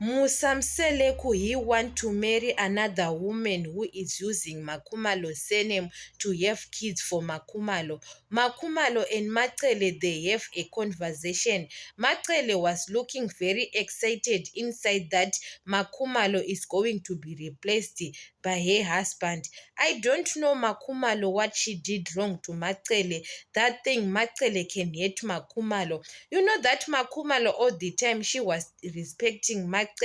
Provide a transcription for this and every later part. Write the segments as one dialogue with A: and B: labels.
A: Musa Mseleku, he want to marry another woman who is using Makhumalo's surname to have kids for Makhumalo. Makhumalo and Macele, they have a conversation. Macele was looking very excited inside that Makhumalo is going to be replaced by her husband. I don't know Makhumalo what she did wrong to Macele. That thing Macele can hate Makhumalo. You know that Makhumalo all the time she was respecting Macele,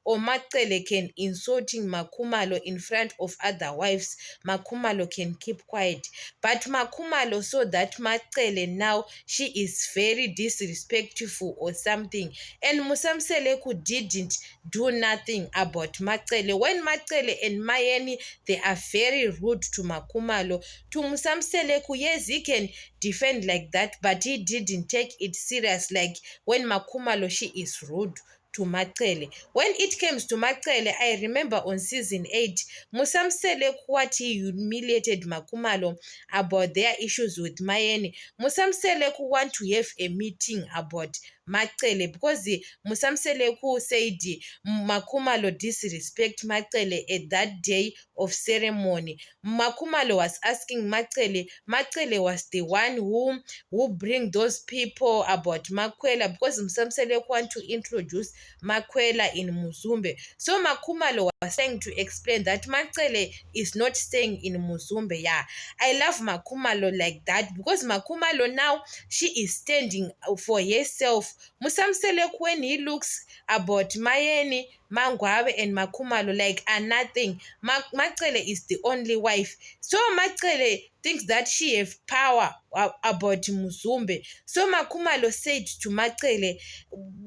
A: or Macele can insulting Makhumalo in front of other wives. Makhumalo can keep quiet. But Makhumalo saw that Macele now she is very disrespectful or something. And Musamseleku didn't do nothing about Macele. When Macele and Mayeni, they are very rude to Makhumalo. To Musamseleku, yes, he can defend like that, but he didn't take it serious like when Makhumalo she is rude to Macele. When it comes to Macele, I remember on season 8, Musamsele what he humiliated Makhumalo about their issues with Mayeni. Musamsele want to have a meeting about Macele because Musamsele said Makhumalo disrespect Macele at that day of ceremony. Makhumalo was asking Macele. Macele was the one who bring those people about Makwela because Musamsele want to introduce Makwela in Muzumbe. So Makhumalo was trying to explain that Macele is not staying in Muzumbe. Yeah, I love Makhumalo like that because Makhumalo now she is standing for herself. Musamsele when he looks about Mayeni, Mangwabe and Makhumalo like are nothing. Macele is the only wife. So Macele thinks that she have power about Muzumbe. So Makhumalo said to Macele,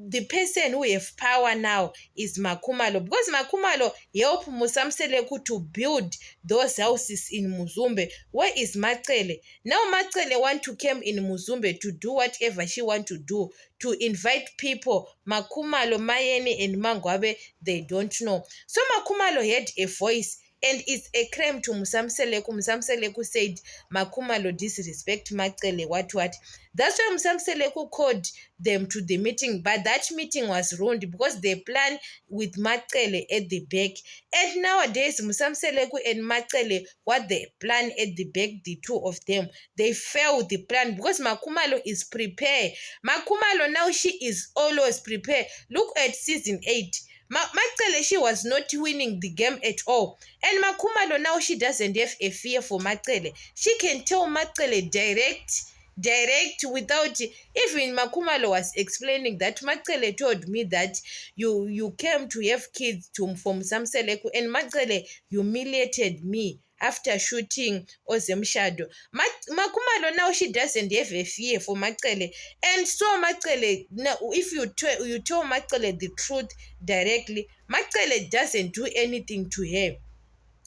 A: the person who have power now is Makhumalo because Makhumalo help Musamseleku to build those houses in Muzumbe. Where is Macele? Now Macele want to come in Muzumbe to do whatever she want to do, to invite people. Makhumalo, Mayeni and Mangwabe, they don't know. So Makhumalo had a voice, and it's a crime to Musamseleku. Musamseleku said Makhumalo disrespect Macele, what. That's why Musamseleku called them to the meeting, but that meeting was ruined because they planned with Macele at the back. And nowadays, Musamseleku and Macele, what they plan at the back, the two of them, they failed the plan because Makhumalo is prepared. Makhumalo now she is always prepared. Look at season 8. Macele, she was not winning the game at all. And Makhumalo now she doesn't have a fear for Macele. She can tell Macele direct without even Makhumalo was explaining that Macele told me that you came to have kids from Samseleku and Macele humiliated me after shooting Ozemshado. Makhumalo now she doesn't have a fear for Macele. And so Macele, now if you tell Macele the truth directly, Macele doesn't do anything to her.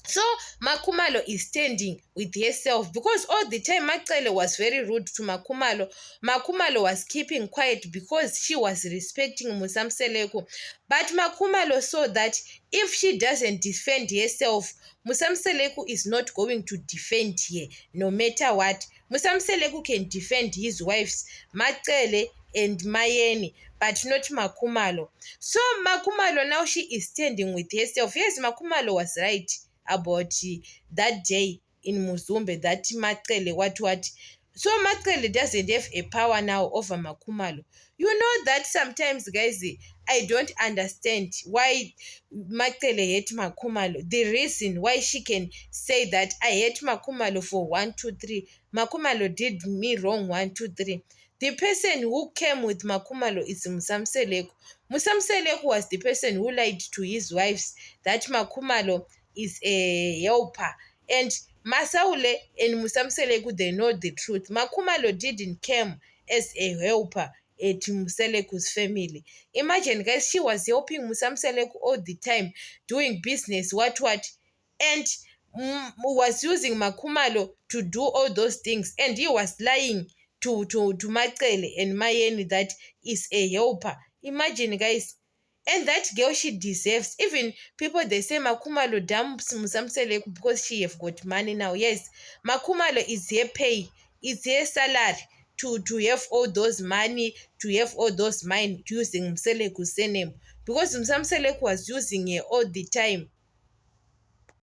A: So Makhumalo is standing with herself because all the time Macele was very rude to Makhumalo. Makhumalo was keeping quiet because she was respecting Musamseleku. But Makhumalo saw that if she doesn't defend herself, Musamseleku is not going to defend her no matter what. Musamseleku can defend his wives, Macele and Mayeni, but not Makhumalo. So Makhumalo now she is standing with herself. Yes, Makhumalo was right about that day in Muzumbe, that Macele, what. So Macele doesn't have a power now over Makhumalo. You know that sometimes, guys, I don't understand why Macele hate Makhumalo. The reason why she can say that I hate Makhumalo for 1, 2, 3. Makhumalo did me wrong 1, 2, 3. The person who came with Makhumalo is Musamseleku. Musamseleku was the person who lied to his wives that Makhumalo is a helper. And Masaule and Musamseleku, they know the truth. Makhumalo didn't come as a helper at Museleku's family. Imagine, guys, she was helping Musamseleku all the time, doing business, what. And was using Makhumalo to do all those things. And he was lying to Macele and Mayeni that is a helper. Imagine, guys. And that girl, she deserves. Even people, they say Makhumalo dumps Musamseleku because she have got money now. Yes, Makhumalo is her pay, is her salary to have all those money, to have all those mind using Mseleku's surname because Msamselek was using her all the time.